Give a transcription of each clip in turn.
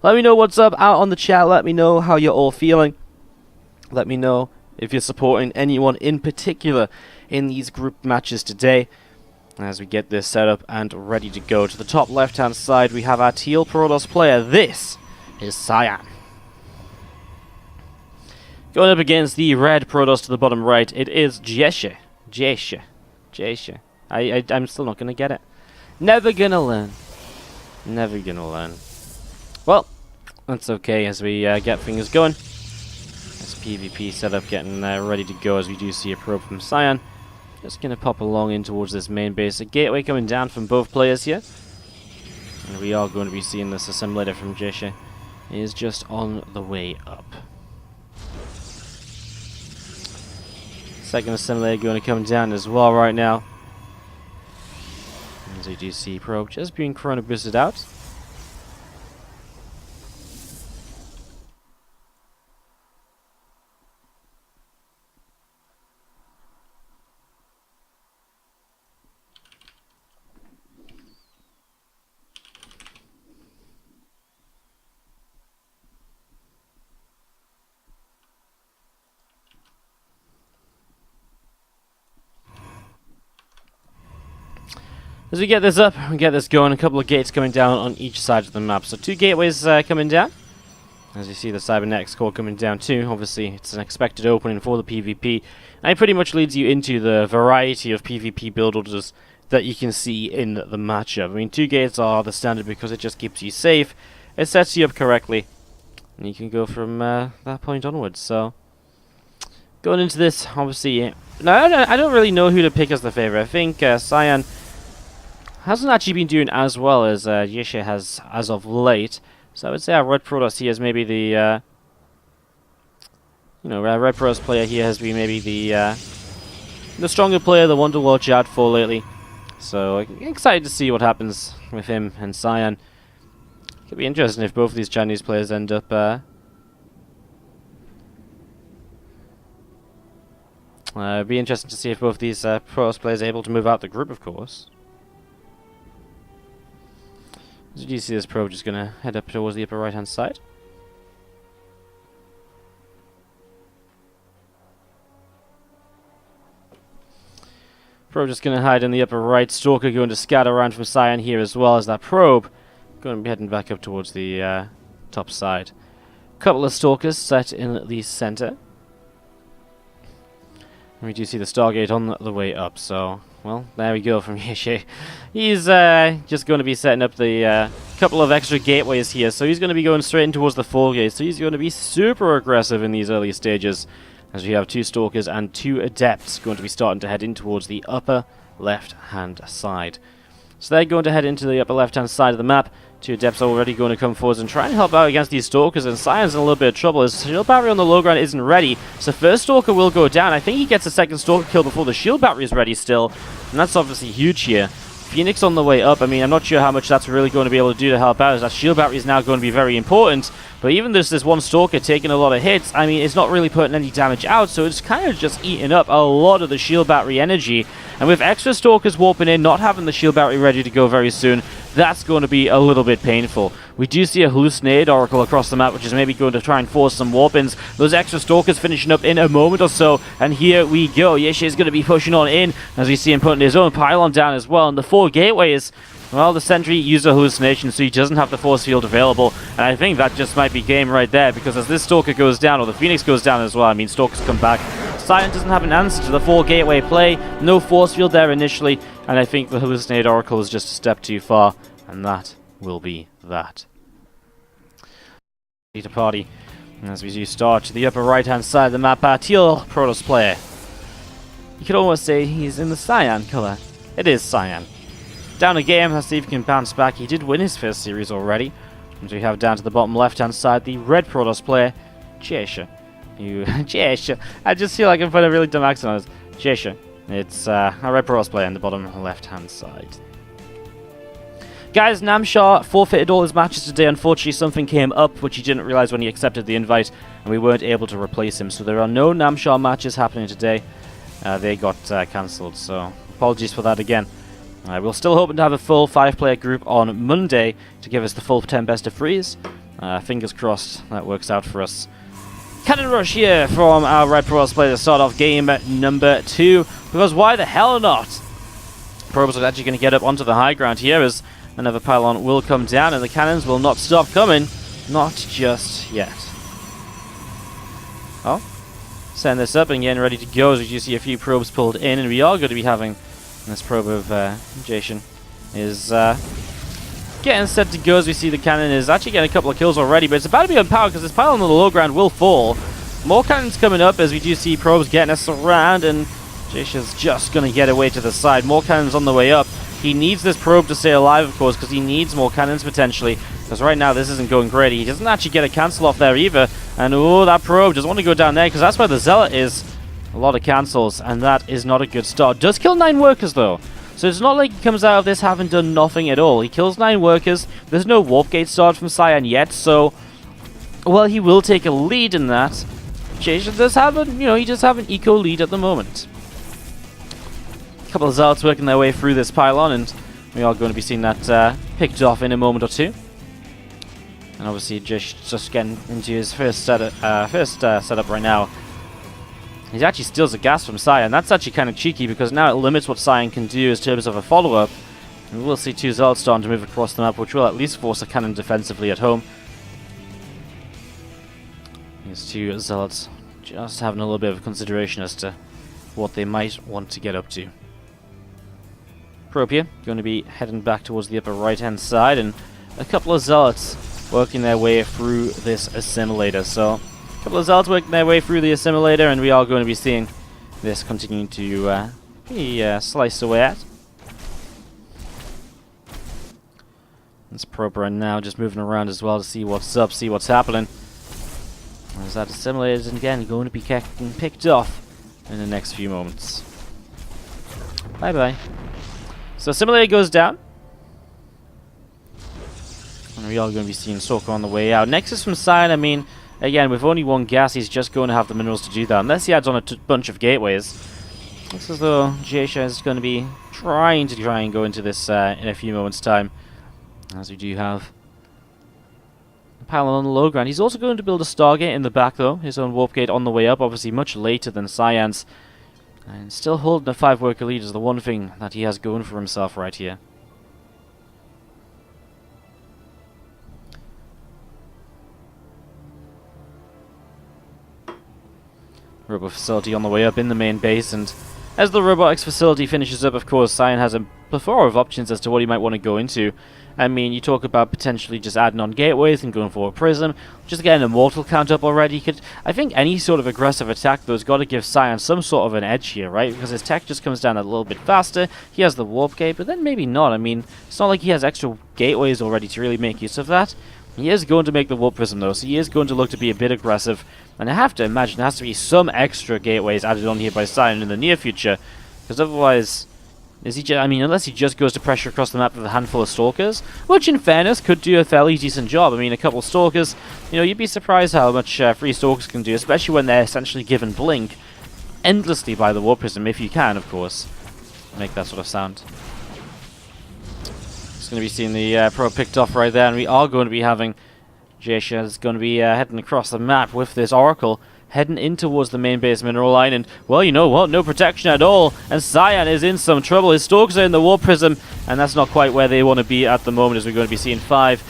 Let me know what's up out on the chat. Let me know how you're all feeling. Let me know if you're supporting anyone in particular in these group matches today. As we get this set up and ready to go. To the top left-hand side, we have our teal Protoss player. This is Cyan. Going up against the red Protoss to the bottom right, it is Jieshi. Jieshi. I'm still not going to get it. Never gonna learn. Never gonna learn. Well, that's okay as we get things going. This PvP setup getting ready to go as we do see a probe from Cyan. Just going to pop along in towards this main base. A gateway coming down from both players here. And we are going to be seeing this assimilator from Jieshi. He is just on the way up. Second assimilator going to come down as well right now. As we do see probe just being chrono boosted out. As we get this up, we get this going, a couple of gates coming down on each side of the map. So 2 gateways coming down. As you see the cybernetics core coming down too. Obviously, it's an expected opening for the PvP. And it pretty much leads you into the variety of PvP build orders that you can see in the matchup. I mean, 2 gates are the standard because it just keeps you safe. It sets you up correctly. And you can go from that point onwards. So, going into this, obviously... Now, I don't really know who to pick as the favorite. I think Cyan hasn't actually been doing as well as Jieshi has as of late. So I would say our red Protoss here is maybe the... our red Protoss player here has been maybe the stronger player, the one to watch out for lately. So I'm excited to see what happens with him and Cyan. Could be interesting if both of these Chinese players end up... it'd be interesting to see if both these Protoss players are able to move out the group, of course. As you see this probe just going to head up towards the upper right hand side. Probe just going to hide in the upper right. Stalker going to scatter around from Cyan here as well as that probe. Going to be heading back up towards the top side. Couple of Stalkers set in the center. And we do see the Stargate on the way up, so... Well, there we go from Jieshi. He's just going to be setting up the couple of extra gateways here. So he's going to be going straight in towards the 4 gates. So he's going to be super aggressive in these early stages. As we have 2 Stalkers and 2 Adepts going to be starting to head in towards the upper left-hand side. So they're going to head into the upper left-hand side of the map. 2 Adepts are already going to come forwards and try and help out against these Stalkers, and Cyan's in a little bit of trouble. His shield battery on the low ground isn't ready, so first Stalker will go down. I think he gets a second Stalker kill before the shield battery is ready still, and that's obviously huge here. Phoenix on the way up. I mean, I'm not sure how much that's really going to be able to do to help out, as that shield battery is now going to be very important. But even there's this one Stalker taking a lot of hits, I mean, it's not really putting any damage out, so it's kind of just eating up a lot of the shield battery energy. And with extra Stalkers warping in, not having the shield battery ready to go very soon, that's going to be a little bit painful. We do see a hallucinated Oracle across the map, which is maybe going to try and force some warp-ins. Those extra Stalkers finishing up in a moment or so, and here we go. Jieshi is going to be pushing on in, as we see him putting his own pylon down as well. And the 4 gateways, well, the sentry used a hallucination, so he doesn't have the force field available. And I think that just might be game right there, because as this Stalker goes down, or the Phoenix goes down as well, I mean, Stalkers come back. Cyan doesn't have an answer to the 4 gateway play. No force field there initially, and I think the hallucinated Oracle is just a step too far, and that will be that. To party, as we do start to the upper right hand side of the map, our teal Protoss player. You could almost say he's in the Cyan color. It is Cyan. Down a game, let's see if he can bounce back. He did win his first series already. And we have down to the bottom left hand side the red Protoss player, Jieshi. Jieshi. I just feel like I'm putting a really dumb accent on this. Jieshi. It's a red Protoss player on the bottom left hand side. Guys, Namshar forfeited all his matches today. Unfortunately, something came up which he didn't realize when he accepted the invite, and we weren't able to replace him. So there are no Namshar matches happening today. They got cancelled, so apologies for that again. We're still hoping to have a full 5-player group on Monday to give us the full 10 best of 3s. Fingers crossed that works out for us. Cannon rush here from our Red Probes player to start off game number 2. Because why the hell not? Probes are actually going to get up onto the high ground here as another pylon will come down and the cannons will not stop coming. Not just yet. Oh. Send this up and getting ready to go as you see a few probes pulled in, and we are going to be having this probe of Jieshi is getting set to go as we see the cannon is actually getting a couple of kills already, but it's about to be unpowered because this pylon on the low ground will fall. More cannons coming up as we do see probes getting us around, and Jieshi is just going to get away to the side. More cannons on the way up. He needs this probe to stay alive, of course, because he needs more cannons potentially. Because right now this isn't going great. He doesn't actually get a cancel off there either. And oh, that probe doesn't want to go down there because that's where the Zealot is. A lot of cancels, and that is not a good start. Does kill 9 workers though. So it's not like he comes out of this having done nothing at all. He kills 9 workers. There's no warp gate start from Cyan yet, so well, he will take a lead in that. Jieshi does have a, he does have an eco lead at the moment. A couple of Zealots working their way through this pylon, and we are going to be seeing that picked off in a moment or two. And obviously just getting into his first setup right now. He actually steals a gas from Cyan. That's actually kind of cheeky because now it limits what Cyan can do in terms of a follow-up. And we will see 2 Zealots starting to move across the map, which will at least force a cannon defensively at home. These 2 Zealots just having a little bit of consideration as to what they might want to get up to. Probe here, going to be heading back towards the upper right-hand side, and a couple of Zealots working their way through this assimilator. So, a couple of Zealots working their way through the assimilator, and we are going to be seeing this continuing to be sliced away at. This probe right now just moving around as well to see what's up, see what's happening. As that assimilator is again going to be picked off in the next few moments. Bye-bye. So assimilator goes down. And we are going to be seeing Soko on the way out. Nexus from Cyan, I mean, again, with only 1 gas, he's just going to have the minerals to do that. Unless he adds on a bunch of gateways. Looks as though Jieshi is going to be trying and go into this in a few moments' time. As we do have a pylon on the low ground. He's also going to build a Stargate in the back, though. His own warp gate on the way up, obviously much later than Cyan's. And still holding a 5-worker lead is the one thing that he has going for himself right here. Robot facility on the way up in the main base, and as the robotics facility finishes up, of course, Cyan has a plethora of options as to what he might want to go into. I mean, you talk about potentially just adding on gateways and going for a prism, just getting a mortal count up already. I think any sort of aggressive attack, though, has got to give Cyan some sort of an edge here, right? Because his tech just comes down a little bit faster. He has the warp gate, but then maybe not. I mean, it's not like he has extra gateways already to really make use of that. He is going to make the warp prism, though, so he is going to look to be a bit aggressive. And I have to imagine there has to be some extra gateways added on here by Cyan in the near future, because otherwise, is he? I mean, unless he just goes to pressure across the map with a handful of stalkers, which, in fairness, could do a fairly decent job. I mean, a couple of stalkers, you'd be surprised how much 3 stalkers can do, especially when they're essentially given blink endlessly by the warp prism, if you can, of course, make that sort of sound. Just going to be seeing the probe picked off right there, and we are going to be having Jieshi is going to be heading across the map with this Oracle, heading in towards the main base mineral line, and, well, you know what, no protection at all, and Cyan is in some trouble. His stalkers are in the warp prism, and that's not quite where they want to be at the moment, as we're going to be seeing 5,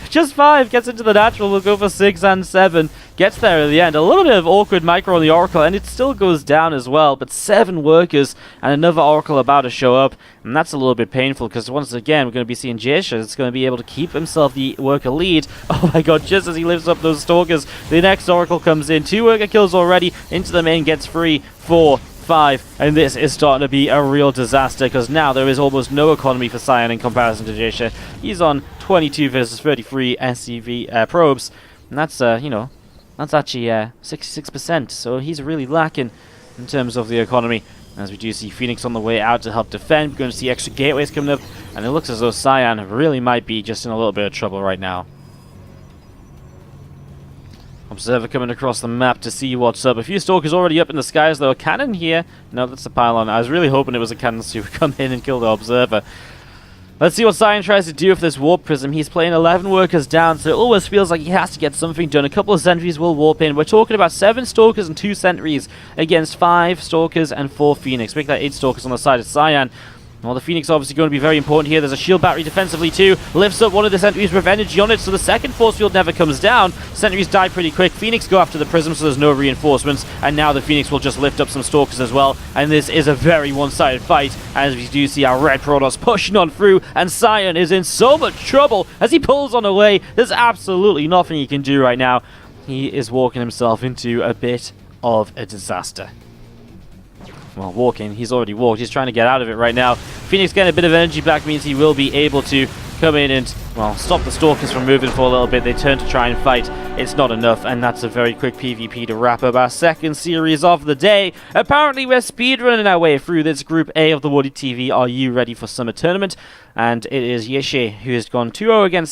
just 5, gets into the natural, we'll go for 6 and 7, gets there at the end. A little bit of awkward micro on the Oracle, and it still goes down as well, but 7 workers and another Oracle about to show up, and that's a little bit painful, because once again, we're going to be seeing Jieshi is going to be able to keep himself the worker lead. Oh my god, just as he lifts up those stalkers, the next Oracle comes in, 2 worker kills already, into the main, gets 3, 4, 5, and this is starting to be a real disaster, because now there is almost no economy for Cyan in comparison to Jieshi. He's on 22 versus 33 SCV probes, and that's, that's actually 66%, so he's really lacking in terms of the economy. As we do see Phoenix on the way out to help defend, we're going to see extra gateways coming up, and it looks as though Cyan really might be just in a little bit of trouble right now. Observer coming across the map to see what's up. A few stalkers already up in the skies, though. A cannon here. No, that's a pylon. I was really hoping it was a cannon to come in and kill the Observer. Let's see what Cyan tries to do with this warp prism. He's playing 11 workers down, so it always feels like he has to get something done. A couple of sentries will warp in. We're talking about 7 stalkers and 2 sentries against 5 stalkers and 4 phoenix. Make that 8 stalkers on the side of Cyan. Well, the Phoenix obviously going to be very important here. There's a shield battery defensively too. Lifts up one of the sentries with energy on it, so the second force field never comes down. Sentries die pretty quick. Phoenix go after the prism, so there's no reinforcements. And now the Phoenix will just lift up some stalkers as well. And this is a very one-sided fight, as we do see our red Protoss pushing on through. And Cyan is in so much trouble as he pulls on away. There's absolutely nothing he can do right now. He is walking himself into a bit of a disaster. Well, walking. He's already walked. He's trying to get out of it right now. Phoenix getting a bit of energy back means he will be able to come in and, well, stop the Stalkers from moving for a little bit. They turn to try and fight. It's not enough, and that's a very quick PvP to wrap up our second series of the day. Apparently, we're speedrunning our way through this Group A of the WardiTV Are You Ready for Summer Tournament? And it is Jieshi who has gone 2-0 against